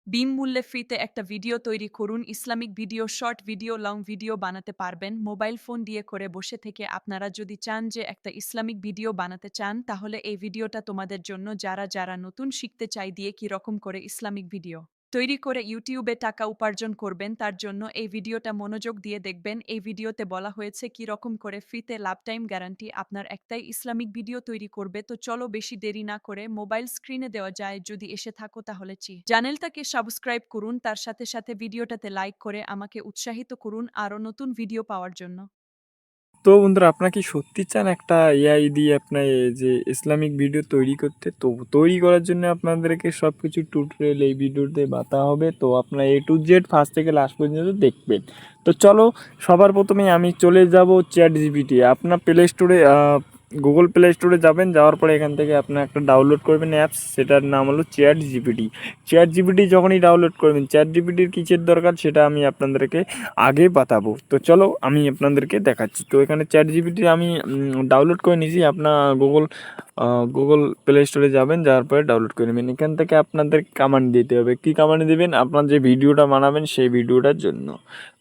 বিনামূল্যে ফ্রিতে একটা ভিডিও তৈরি করুন। Islamic video, short video, long video বানাতে পারবেন। মোবাইল ফোন দিয়ে করে বসে থেকে আপনারা যদি চান যে একটা ইসলামিক ভিডিও বানাতে চান, তাহলে এই ভিডিওটা তোমাদের জন্য। যারা নতুন শিখতে চায় দিয়ে কিরকম করে ইসলামিক ভিডিও তৈরি করে YouTube এ টাকা উপার্জন করবেন, তার জন্য এই ভিডিওটা মনোযোগ দিয়ে দেখবেন। এই ভিডিওতে বলা হয়েছে কিরকম করে ফ্রিতে লাইফ টাইম গ্যারান্টি আপনার একটাই ইসলামিক ভিডিও তৈরি করবে। তো চলো বেশি দেরি না করে মোবাইল স্ক্রিনে দেওয়া যায়, যদি এসে থাকো তাহলে চ্যানেলটাকে সাবস্ক্রাইব করুন, তার সাথে ভিডিওটাতে লাইক করে আমাকে উৎসাহিত করুন আরও নতুন ভিডিও পাওয়ার জন্য। তো বন্ধুরা, আপনারা কি সত্যি চান একটা এআই দিয়ে আপনার এই যে ইসলামিক ভিডিও তৈরি করতে? তো তৈরি করার জন্য আপনাদেরকে সব কিছু টিউটোরিয়াল এই ভিডিওতে বাতা হবে। তো আপনারা A to Z ফার্স্ট থেকে লাস্ট পর্যন্ত দেখবেন। তো চলো, সবার প্রথমে আমি চলে যাব ChatGPT। আপনার প্লে স্টোরে গুগল প্লে স্টোরে যাবেন, যাওয়ার পরে এখান থেকে আপনার একটা ডাউনলোড করবেন অ্যাপস, সেটার নাম হলো ChatGPT। যখনই ডাউনলোড করবেন, ChatGPTর কিসের দরকার সেটা আমি আপনাদেরকে আগে বাতাবো। তো চলো আমি আপনাদেরকে দেখাচ্ছি। তো এখানে ChatGPT আমি ডাউনলোড করে নিয়েছি। আপনার গুগল প্লে স্টোরে যাবেন, যাওয়ার পরে ডাউনলোড করে নেবেন। এখান থেকে আপনাদের কমান্ড দিতে হবে। কী কমান্ড দেবেন? আপনার যে ভিডিওটা বানাবেন সেই ভিডিওটার জন্য।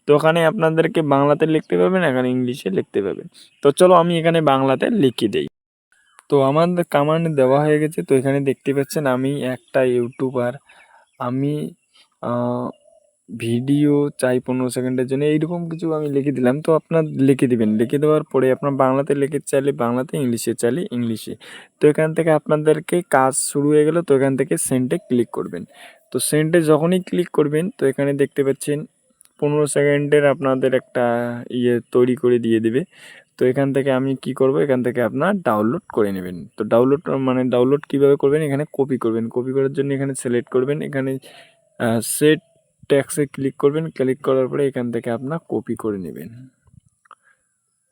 তো ওখানে আপনাদেরকে বাংলাতে লিখতে পাবেন, এখানে ইংলিশে লিখতে পাবেন। তো চলো আমি এখানে বাংলাতে লিখে দেই। তো আমাদের কমান্ড দেওয়া হয়ে গেছে। তো এখানে দেখতে পাচ্ছেন আমি একটা ইউটিউবার, আমি ভিডিও চাই 15 সেকেন্ডের জন্য, এইরকম কিছু আমি লিখে দিলাম। তো আপনার লিখে দিবেন, লিখে দেওয়ার পরে আপনার বাংলাতে লিখে চাইলে বাংলাতে, ইংলিশে চাইলে ইংলিশে। তো এখান থেকে আপনাদেরকে কাজ শুরু হয়ে গেল। তো এখান থেকে সেন্ডে ক্লিক করবেন। তো সেন্ডে যখনই ক্লিক করবেন, তো এখানে দেখতে পাচ্ছেন 15 সেকেন্ডের আপনাদের একটা তৈরি করে দিয়ে দিবে। তো এখান থেকে আমি কি করব, এখান থেকে আপনার ডাউনলোড করে নেবেন। তো ডাউনলোড কিভাবে করবেন? এখানে কপি করবেন। কপি করার জন্য এখানে সিলেক্ট করবেন, এখানে সেট ট্যাক্সে ক্লিক করবেন। ক্লিক করার পরে এখান থেকে আপনার কপি করে নেবেন।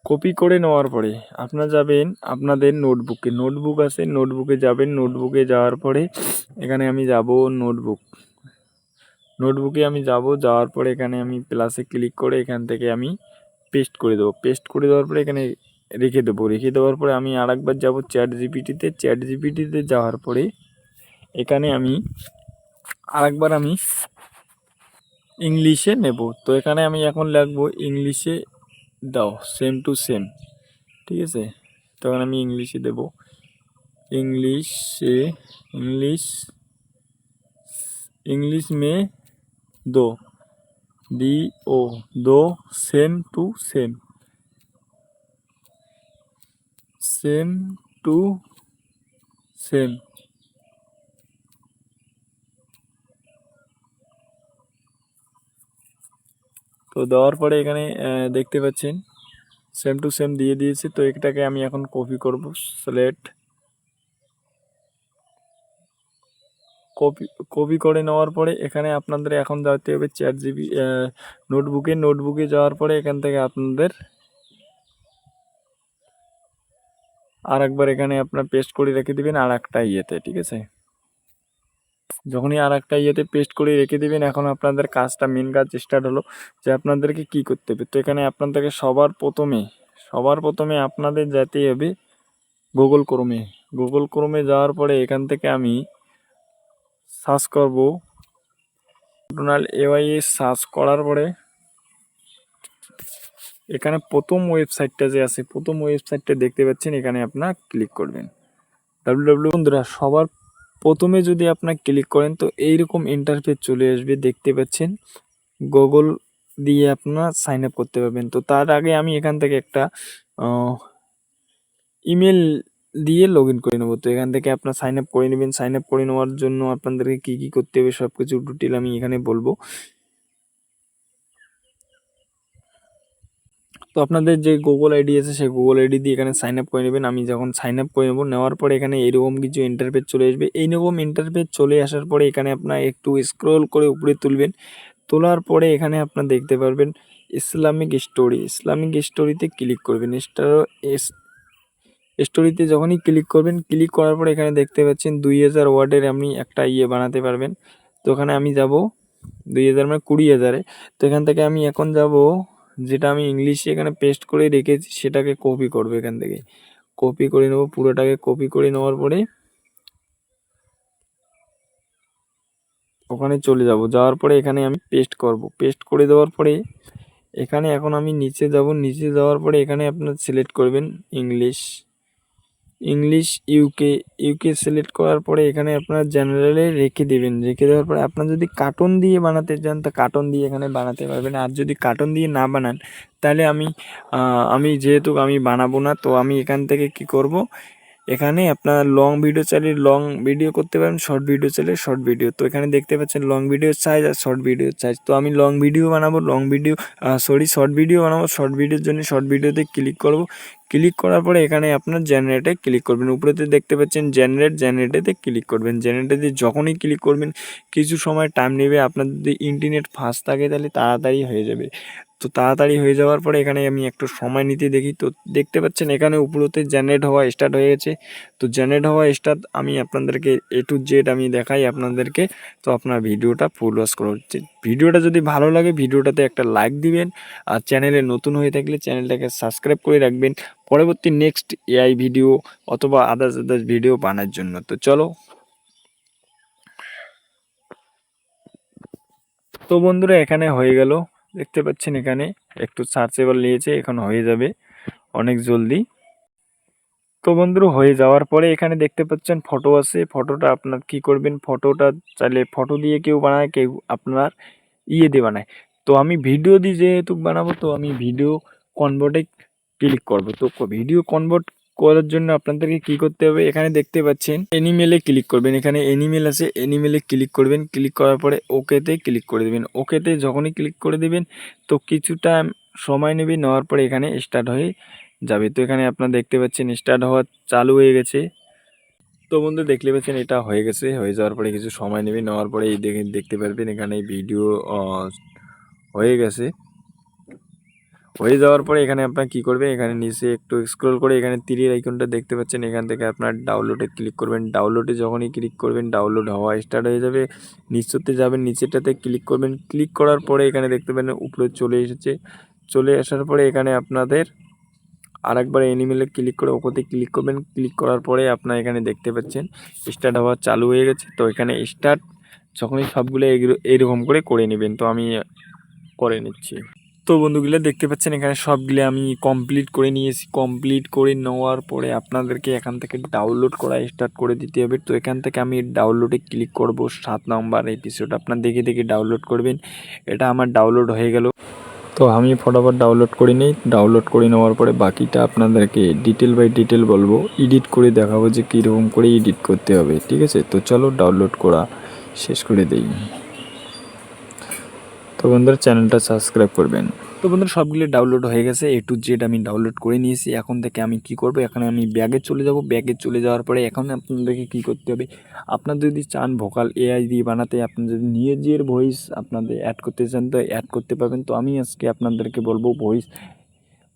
কপি করে নেওয়ার পরে আপনার যাবেন আপনাদের নোটবুকে, নোটবুক আছে, নোটবুকে যাবেন। নোটবুকে যাওয়ার পরে এখানে আমি যাব নোটবুকে আমি যাওয়ার পরে এখানে আমি প্লাসে ক্লিক করে এখান থেকে আমি পেস্ট করে দেবো। পেস্ট করে দেওয়ার পরে এখানে রেখে দেবো। রেখে দেওয়ার পরে আমি আরেকবার যাব চ্যাট জিপিটিতে যাওয়ার পরে এখানে আমি আরেকবার আমি ইংলিশে নেব। তো এখানে আমি এখন লিখবো ইংলিশে দাও, সেম টু সেম, ঠিক আছে। তখন আমি ইংলিশে দেব, इंग्लिशे इंग्लिश में दो, DO, दो, same to same, same to same. তো দেওয়ার পরে এখানে দেখতে পাচ্ছেন সেম টু সেম দিয়ে দিয়েছি। তো এটাকে আমি এখন কপি করব, সিলেক্ট, কপি কপি করে নেওয়ার পরে এখানে আপনাদের এখন যেতে হবে নোটবুকে যাওয়ার পরে এখান থেকে আপনাদের আর একবার এখানে আপনার পেস্ট করে রেখে দিবেন আর একটা ইয়েতে, ঠিক আছে। যখনই আর একটা ইয়েতে পেস্ট করে রেখে দিবেন, এখন আপনাদের কাজটা, মেন কাজ স্টার্ট হলো যে আপনাদেরকে কি করতে হবে। তো এখানে আপনাদেরকে সবার প্রথমে আপনাদের যেতে হবে গুগল ক্রোমে যাওয়ার পরে এখান থেকে আমি সার্চ করব ডোনাল্ড এআই। সার্চ করার পরে এখানে প্রথম ওয়েবসাইটটা দেখতে পাচ্ছেন, এখানে আপনার ক্লিক করবেন www। বন্ধুরা, সবার প্রথমে যদি আপনার ক্লিক করেন তো এইরকম ইন্টারফেস চলে আসবে, দেখতে পাচ্ছেন। গুগল দিয়ে আপনার সাইন আপ করতে পারবেন। তো তার আগে আমি এখান থেকে একটা ইমেল দিয়ে লগ ইন করে নেবো। তো এখান থেকে আপনার সাইন আপ করে নেবেন। সাইন আপ করে নেওয়ার জন্য আপনাদেরকে কী কী করতে হবে সব কিছু ডিটেল আমি এখানে বলবো। তো আপনাদের যে গুগল আইডি আছে সেই গুগল আইডি দিয়ে এখানে সাইন আপ করে নেবেন। আমি যখন সাইন আপ করে নেবো, নেওয়ার পরে এখানে এরকম কিছু ইন্টারফেস চলে আসবে। এইরকম ইন্টারফেস চলে আসার পরে এখানে আপনার একটু স্ক্রল করে উপরে তুলবেন। তোলার পরে এখানে আপনার দেখতে পারবেন ইসলামিক স্টোরিতে ক্লিক করবেন। স্টোরিতে যখনই ক্লিক করবেন, ক্লিক করার পরে এখানে দেখতে পাচ্ছেন 2000 ওয়ার্ডের আপনি একটা বানাতে পারবেন। তো এখানে আমি যাব 2000 মানে 20,000-এ। তো এখান থেকে আমি এখন যাব, যেটা আমি ইংলিশে এখানে পেস্ট করে রেখেছি সেটাকে কপি করবো। এখান থেকে কপি করে নেবো, পুরোটাকে কপি করে নেওয়ার পরে ওখানে চলে যাব, যাওয়ার পরে এখানে আমি পেস্ট করব। পেস্ট করে দেওয়ার পরে এখানে এখন আমি নিচে যাব, নিচে যাওয়ার পরে এখানে আপনার সিলেক্ট করবেন English, English UK, UK select করার পরে এখানে আপনার জেনারেলে রেখে দেবেন। রেখে দেওয়ার পরে আপনার যদি কার্টুন দিয়ে বানাতে চান তা কার্টুন দিয়ে এখানে বানাতে পারবেন। আর যদি কার্টুন দিয়ে না বানান তাহলে আমি যেহেতু আমি বানাবো না, তো আমি এখান থেকে কি করব, এখানে আপনার লং ভিডিও চাইলে লং ভিডিও করতে পারেন, শর্ট ভিডিও চাইলে শর্ট ভিডিও। তো এখানে দেখতে পাচ্ছেন লং ভিডিও সাইজ আর শর্ট ভিডিও সাইজ। তো আমি লং ভিডিও বানাবো, লং ভিডিও শর্ট ভিডিও বানাবো। শর্ট ভিডিওর জন্য শর্ট ভিডিওতে ক্লিক করব। ক্লিক করার পরে এখানে আপনার জেনারেটে ক্লিক করবেন। উপরেতে দেখতে পাচ্ছেন জেনারেটেতে ক্লিক করবেন। জেনারেটেতে যখনই ক্লিক করবেন কিছু সময় টাইম নেবে। আপনার যদি ইন্টারনেট ফাস্ট থাকে তাহলে তাড়াতাড়ি হয়ে যাবে। তো তাড়াতাড়ি হয়ে যাওয়ার পরে এখানে আমি একটু সময় নিতে দেখি। তো দেখতে পাচ্ছেন এখানে উপরেতে জেনারেট হওয়া স্টার্ট হয়ে গেছে। তো জেনারেট হওয়া স্টার্ট আমি আপনাদেরকে A to Z আমি দেখাই আপনাদেরকে। তো আপনার ভিডিওটা ফুল ওয়াচ করা হচ্ছে। ভিডিওটা যদি ভালো লাগে ভিডিওটাতে একটা লাইক দিবেন, আর চ্যানেলে নতুন হয়ে থাকলে চ্যানেলটাকে সাবস্ক্রাইব করে রাখবেন পরবর্তী নেক্সট AI ভিডিও অথবা আদার্স ভিডিও বানার জন্য। তো চলো। তো বন্ধুরা এখানে হয়ে গেল, দেখতে পাচ্ছেন এখানে একটু সার্চেবল নিয়েছে, এখন হয়ে যাবে অনেক জলদি। তো বন্ধুরা হয়ে যাওয়ার পরে এখানে দেখতে পাচ্ছেন ফটো আছে। ফটোটা আপনার কি করবেন, ফটোটা চাইলে ফটো দিয়ে কেউ বানায়, কেউ আপনার দিয়ে বানায়। তো আমি ভিডিও দিয়ে যেহেতু বানাবো, তো আমি ভিডিও কনভার্টে ক্লিক করব। তো ভিডিও কনভার্ট করার জন্য আপনাদেরকে কি করতে হবে, এখানে দেখতে পাচ্ছেন এনিমেলে ক্লিক করবেন। এখানে এনিমেল আছে, এনিমেলে ক্লিক করবেন। ক্লিক করার পরে ওকেতে ক্লিক করে দেবেন। ওকেতে যখনই ক্লিক করে দেবেন তো কিছুটা সময় নেবে, নেওয়ার পরে এখানে স্টার্ট হয়ে যাবে। তো এখানে আপনারা দেখতে পাচ্ছেন স্টার্ট হওয়া চালু হয়ে গেছে। তো বন্ধু দেখতে পাচ্ছেন এটা হয়ে গেছে। হয়ে যাওয়ার পরে কিছু সময় নেবে, নেওয়ার পরে এই দেখতে পারবেন এখানে ভিডিও হয়ে গেছে। হয়ে যাওয়ার পরে এখানে আপনার কি করবেন, এখানে নিচে একটু স্ক্রল করে এখানে তীরের আইকনটা দেখতে পাচ্ছেন, এখান থেকে আপনার ডাউনলোডে ক্লিক করবেন। ডাউনলোডে যখনই ক্লিক করবেন ডাউনলোড হওয়া স্টার্ট হয়ে যাবে। নিচেতে যাবেন, নিচেটাতে ক্লিক করবেন। ক্লিক করার পরে এখানে দেখতে পাবেন উপরে চলে এসেছে। চলে আসার পরে এখানে আপনাদের আরেকবার এনিমেলে ক্লিক করে ওপরে ক্লিক করবেন। ক্লিক করার পরে আপনার এখানে দেখতে পাচ্ছেন স্টার্ট হওয়া চালু হয়ে গেছে। তো এখানে স্টার্ট যখনই সবগুলো এইরকম করে নেবেন। তো আমি করে নিচ্ছি। তো বন্ধুগুলো দেখতে পাচ্ছেন এখানে সবগুলো আমি কমপ্লিট করে নিয়েছি। কমপ্লিট করে নেওয়ার পরে আপনাদেরকে এখান থেকে ডাউনলোড করা স্টার্ট করে দিতে হবে। তো এখান থেকে আমি ডাউনলোডে ক্লিক করব। 7 নম্বর এপিসোড আপনার দেখে দেখে ডাউনলোড করবেন। এটা আমার ডাউনলোড হয়ে গেল। তো আমি ফটাফট ডাউনলোড করে নিই। ডাউনলোড করে নেওয়ার পরে বাকিটা আপনাদেরকে ডিটেল বাই ডিটেল বলবো, এডিট করে দেখাবো যে কীরকম করে এডিট করতে হবে। ঠিক আছে, তো চলো ডাউনলোড করা শেষ করে দিই। তো বন্ধুরা চ্যানেলটা সাবস্ক্রাইব করবেন। তো বন্ধুরা সবগুলো ডাউনলোড হয়ে গেছে, A to Z আমি ডাউনলোড করে নিয়েছি। এখন থেকে আমি কি করব, এখানে আমি ব্যাগে চলে যাব। ব্যাগে চলে যাওয়ার পরে এখন আপনাদেরকে কি করতে হবে, আপনার যদি চান ভোকাল AI দিয়ে বানাতে, আপনার যদি নিজের ভয়েস আপনাদের অ্যাড করতে চান তো অ্যাড করতে পারবেন। তো আমি আজকে আপনাদেরকে বলবো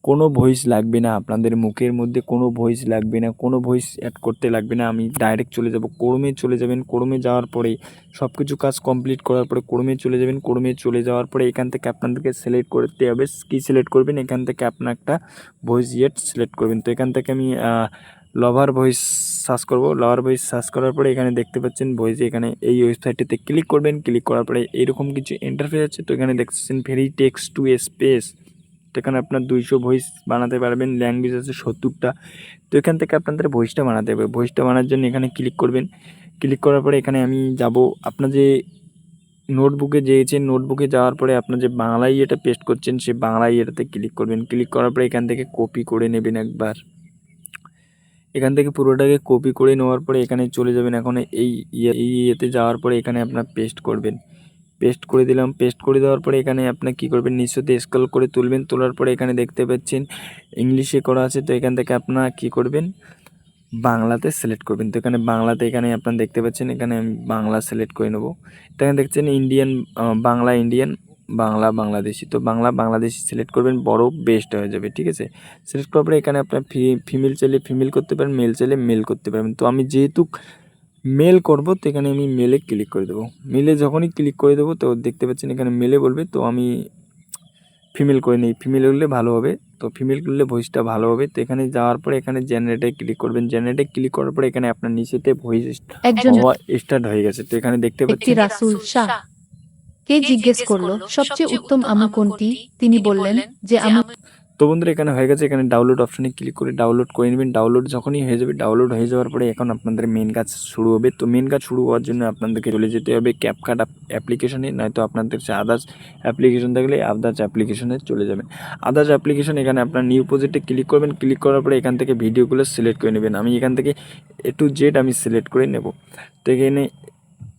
কোনো ভয়েস লাগবে না, আপনাদের মুখের মধ্যে কোনো ভয়েস লাগবে না, কোনো ভয়েস অ্যাড করতে লাগবে না। আমি ডাইরেক্ট চলে যাব ক্রোমে, চলে যাবেন। ক্রোমে যাওয়ার পরে সব কিছু কাজ কমপ্লিট করার পরে ক্রোমে চলে যাবেন। ক্রোমে চলে যাওয়ার পরে এখান থেকে আপনাদেরকে সিলেক্ট করতে হবে। কী সিলেক্ট করবেন, এখান থেকে আপনার একটা ভয়েস সিলেক্ট করবেন। তো এখান থেকে আমি লভার ভয়েস সার্চ করব। লভার ভয়েস সার্চ করার পরে এখানে দেখতে পাচ্ছেন ভয়েস, এখানে এই ওয়েবসাইটটিতে ক্লিক করবেন। ক্লিক করার পরে এইরকম কিছু ইন্টারফেস আছে। তো এখানে দেখছেন ভেরি টেক্সট টু স্পেস। তো এখানে আপনার 200 ভয়েস বানাতে পারবেন। ল্যাঙ্গুয়েজ আছে 70টা। তো এখান থেকে আপনাদের ভয়েসটা বানাতে হবে। ভয়েসটা বানার জন্য এখানে ক্লিক করবেন। ক্লিক করার পরে এখানে আমি যাব, আপনার যে নোটবুকে যেয়েছেন, নোটবুকে যাওয়ার পরে আপনার যে বাংলা ইয়েটা পেস্ট করছেন সেই বাংলা ইয়েটাতে ক্লিক করবেন। ক্লিক করার পরে এখান থেকে কপি করে নেবেন একবার। এখান থেকে পুরোটাকে কপি করে নেওয়ার পরে এখানে চলে যাবেন। এখন এই ইয়েতে যাওয়ার পরে এখানে আপনার পেস্ট করবেন। পেস্ট করে দিলাম। পেস্ট করে দেওয়ার পরে এখানে আপনি কী করবেন, নিচেতে স্ক্রল করে তুলবেন। তোলার পরে এখানে দেখতে পাচ্ছেন ইংলিশে করা আছে। তো এখান থেকে আপনারা কী করবেন, বাংলাতে সিলেক্ট করবেন। তো এখানে বাংলাতে এখানে আপনারা দেখতে পাচ্ছেন এখানে আমি বাংলা সিলেক্ট করে নেব। তো এখানে দেখছেন ইন্ডিয়ান, বাংলা ইন্ডিয়ান, বাংলা বাংলাদেশি। তো বাংলা বাংলাদেশি সিলেক্ট করবেন, বড় বেস্ট হয়ে যাবে। ঠিক আছে, সিলেক্ট করার পরে এখানে আপনার ফিমেল চাইলে ফিমেল করতে পারেন, মেল চাইলে মেল করতে পারবেন। তো আমি যেহেতু মেল করব তো এখানে আমি মেলে ক্লিক করে দেবো। মেলে যখনই ক্লিক করে দেবো তো দেখতে পাচ্ছেন এখানে মেলে বলবে, তো আমি ফিমেল করে নিই। ফিমেল হলে ভালো হবে। তো ফিমেল করলে ভয়েসটা ভালো হবে। তো এখানে যাওয়ার পরে এখানে জেনারেটে ক্লিক করবেন। জেনারেটে ক্লিক করার পরে এখানে আপনার নিচেতে ভয়েস একজন হওয়া স্টার্ট হয়ে গেছে। তো এখানে দেখতে ব্যক্তি পাচ্ছেন রাসূল শাহ কে জিজ্ঞেস করল সবচেয়ে উত্তম আমল কোনটি? তিনি বললেন যে আমল। তো বন্ধুরা এখানে হয়ে গেছে। এখানে ডাউনলোড অপশানে ক্লিক করে ডাউনলোড করে নেবেন। ডাউনলোড যখনই হয়ে যাবে, ডাউনলোড হয়ে যাওয়ার পরে এখন আপনাদের মেন কাজ শুরু হবে। তো মেন কাজ শুরু হওয়ার জন্য আপনাদেরকে চলে যেতে হবে ক্যাপকাট অ্যাপ্লিকেশনে, নয়তো আপনাদের সে আদার্স অ্যাপ্লিকেশন থাকলে আদার্স অ্যাপ্লিকেশনে চলে যাবেন। আদার্স অ্যাপ্লিকেশন এখানে আপনার নিউ প্রজেক্টে ক্লিক করবেন। ক্লিক করার পরে এখান থেকে ভিডিওগুলো সিলেক্ট করে নেবেন। আমি এখান থেকে A to Z আমি সিলেক্ট করে নেব। তো এখানে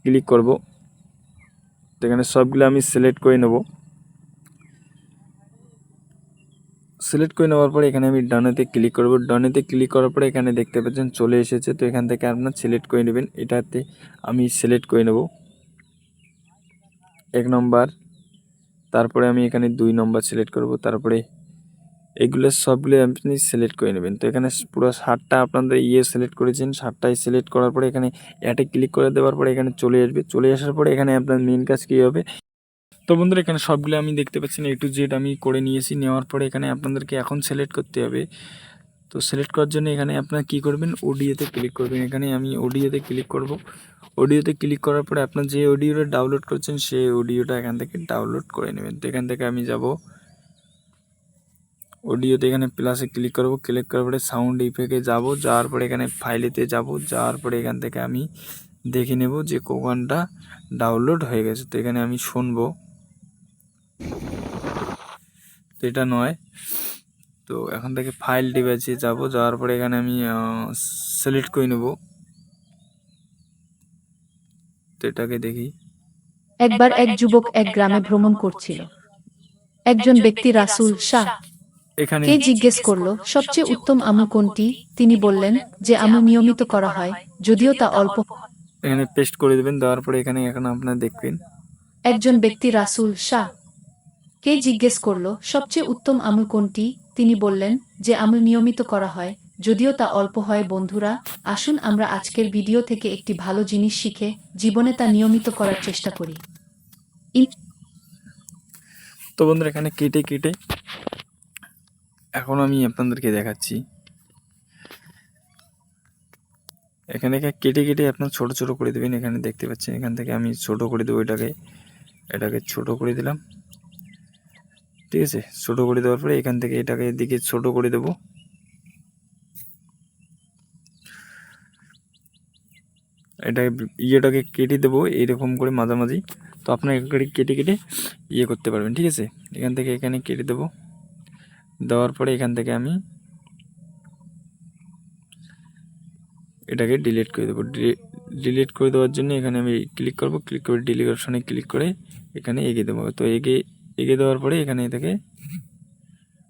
ক্লিক করব। তো এখানে সবগুলো আমি সিলেক্ট করে নেব। সিলেক্ট করে নেওয়ার পরে এখানে আমি ডানেতে ক্লিক করব। ডানেতে ক্লিক করার পরে এখানে দেখতে পাচ্ছেন চলে এসেছে। তো এখান থেকে আপনার সিলেক্ট করে নেবেন। এটাতে আমি সিলেক্ট করে নেব 1 নম্বর, তারপরে আমি এখানে 2 নম্বর সিলেক্ট করব, তারপরে এগুলো সবগুলো আপনি সিলেক্ট করে নেবেন। তো এখানে পুরো 7টা আপনাদের সিলেক্ট করেছেন, 7টাই সিলেক্ট করার পরে এখানে অ্যাডে ক্লিক করে দেওয়ার পরে এখানে চলে আসবে। চলে আসার পরে এখানে আপনার মেন কাজ কী হবে। তো বন্ধুরা এখানে সবগুলো আমি দেখতে পাচ্ছি A to Z আমি করে নিয়েছি। নেওয়ার পরে এখানে আপনাদেরকে এখন সিলেক্ট করতে হবে। তো সিলেক্ট করার জন্য এখানে আপনারা কী করবেন, অডিওতে ক্লিক করবেন। এখানে আমি অডিওতে ক্লিক করব। অডিওতে ক্লিক করার পরে আপনার যে অডিওটা ডাউনলোড করছেন সেই অডিওটা এখান থেকে ডাউনলোড করে নেবেন। তো এখান থেকে আমি যাব অডিওতে, এখানে প্লাসে ক্লিক করব। ক্লিক করার পরে সাউন্ড ইফেক্টে যাব। যাওয়ার পরে এখানে ফাইলেতে যাব। যাওয়ার পরে এখান থেকে আমি দেখে নেব যে কোনটা ডাউনলোড হয়ে গেছে। তো এখানে আমি শুনবো। তো এটা নয়। তো এখান থেকে ফাইল ডিভাইসে যাব। যাওয়ার পরে এখানে আমি সিলেক্ট করে নেব। তো এটাকে দেখি। একবার এক যুবক এক গ্রামে ভ্রমণ করছিল। একজন ব্যক্তি রাসূল শাহ এখানে কে জিজ্ঞেস করল সবচেয়ে উত্তম আমল কোনটি? তিনি বললেন যে আমল নিয়মিত করা হয়, যদিও তা অল্প। এখানে পেস্ট করে দেবেন। দেওয়ার পরে এখানে এখন আপনারা দেখবেন একজন ব্যক্তি রাসূল শাহ কে জিজ্ঞেস করল সবচেয়ে উত্তম আমল কোনটি? তিনি বললেন যে আমল নিয়মিত করা হয়, যদিও তা অল্প হয়। বন্ধুরা, আসুন আমরা আজকের ভিডিও থেকে একটি ভালো জিনিস শিখে জীবনে তা নিয়মিত করার চেষ্টা করি। তো বন্ধুরা এখানে কেটে কেটে এখন আমি আপনাদেরকে দেখাচ্ছি। এখানে কেটে কেটে আপনার ছোট ছোট করে দেবেন। এখানে দেখতে পাচ্ছেন এখান থেকে আমি ছোট করে দেবো। এটাকে ছোট করে দিলাম। ঠিক আছে, ছোট করে দেওয়ার পরে এখান থেকে এটাকে এদিকে ছোট করে দেব। এটাকে ইয়েটাকে কেটে দেবো এইরকম করে মাঝামাঝি। তো আপনার কেটে কেটে করতে পারবেন। ঠিক আছে, এখান থেকে এখানে কেটে দেবো। দেওয়ার পরে এখান থেকে আমি এটাকে ডিলিট করে দেবো। ডিলিট করে দেওয়ার জন্য এখানে আমি ক্লিক করব। ক্লিক করে ডিলিট অপশানে ক্লিক করে এখানে এগিয়ে দেবো। তো এগিয়ে দেওয়ার পরে এখানে থেকে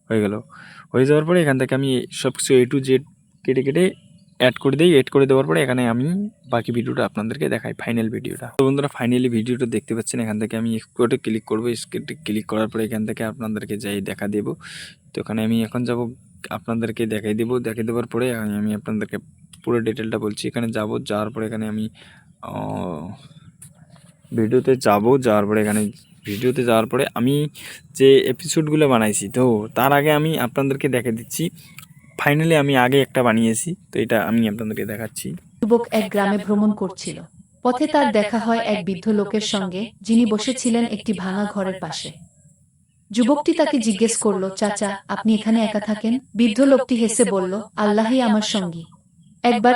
হয়ে গেল। হয়ে যাওয়ার পরে এখান থেকে আমি সব কিছু A to Z কেটে কেটে অ্যাড করে দিই। অ্যাড করে দেওয়ার পরে এখানে আমি বাকি ভিডিওটা আপনাদেরকে দেখাই, ফাইনাল ভিডিওটা। তো বন্ধুরা ফাইনালি ভিডিওটা দেখতে পাচ্ছেন। এখান থেকে আমি এক্সপোর্টে ক্লিক করবো। এক্সপোর্টে ক্লিক করার পরে এখান থেকে আপনাদেরকে যাই দেখা দেবো। তো এখানে আমি এখন যাব, আপনাদেরকে দেখাই দেবো। দেখিয়ে দেওয়ার পরে আমি আপনাদেরকে পুরো ডিটেলটা বলছি। এখানে যাব, যাওয়ার পরে এখানে আমি ভিডিওতে যাব। যাওয়ার পরে এখানে ভিডিওতে যাওয়ার পরে আমি যে এপিসোডগুলো বানাইছি, তো তার আগে আমি আপনাদেরকে দেখে দিচ্ছি। ফাইনালি আমি আগে একটা বানিয়েছি, তো এটা আমি আপনাদেরকে দেখাচ্ছি। যুবক এক গ্রামে ভ্রমণ করছিল। পথে তার দেখা হয় এক বৃদ্ধ লোকের সঙ্গে, যিনি বসেছিলেন একটি ভাঙা ঘরের পাশে। যুবকটি তাকে জিজ্ঞেস করল, চাচা, আপনি এখানে একা থাকেন? বৃদ্ধ লোকটি হেসে বলল, আল্লাহই আমার সঙ্গী। একবার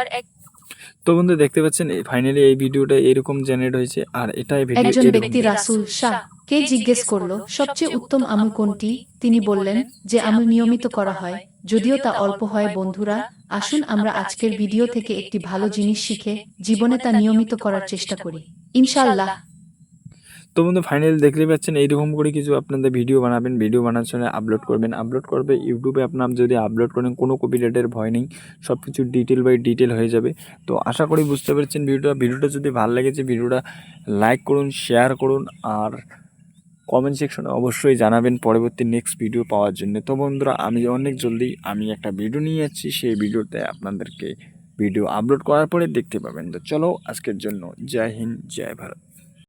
তো বন্ধু দেখতে পাচ্ছেন ফাইনালি এই ভিডিওটা এরকম জেনারেট হয়েছে। আর এটাই ভিডিও একজন ব্যক্তি রাসূল শাহ কে জিজ্ঞেস করল সবচেয়ে উত্তম আমল কোনটি? তিনি বললেন যে আমল নিয়মিত করা হয়, যদিও তা অল্প হয়। বন্ধুরা, আসুন আমরা আজকের ভিডিও থেকে একটি ভালো জিনিস শিখে জীবনে তা নিয়মিত করার চেষ্টা করি, ইনশাআল্লাহ। তো বন্ধু ফাইনালি দেখতে পাচ্ছেন এইরকম করে কিছু আপনাদের ভিডিও বানাবেন। ভিডিও বানার সময় আপলোড করবেন। আপলোড করবে ইউটিউবে। আপনার যদি আপলোড করেন কোনো কপিরাইটের ভয় নেই, সব কিছু ডিটেল বাই ডিটেল হয়ে যাবে। তো আশা করি বুঝতে পেরেছেন ভিডিওটা যদি ভালো লেগেছে ভিডিওটা লাইক করুন, শেয়ার করুন, আর কমেন্ট সেকশনে অবশ্যই জানাবেন পরবর্তী নেক্সট ভিডিও পাওয়ার জন্য। তো বন্ধুরা আমি অনেক জলদি একটা ভিডিও নিয়ে যাচ্ছি। সেই ভিডিওতে আপনাদেরকে ভিডিও আপলোড করার পরে দেখতে পাবেন। তো চলো আজকের জন্য জয় হিন্দ, জয় ভারত।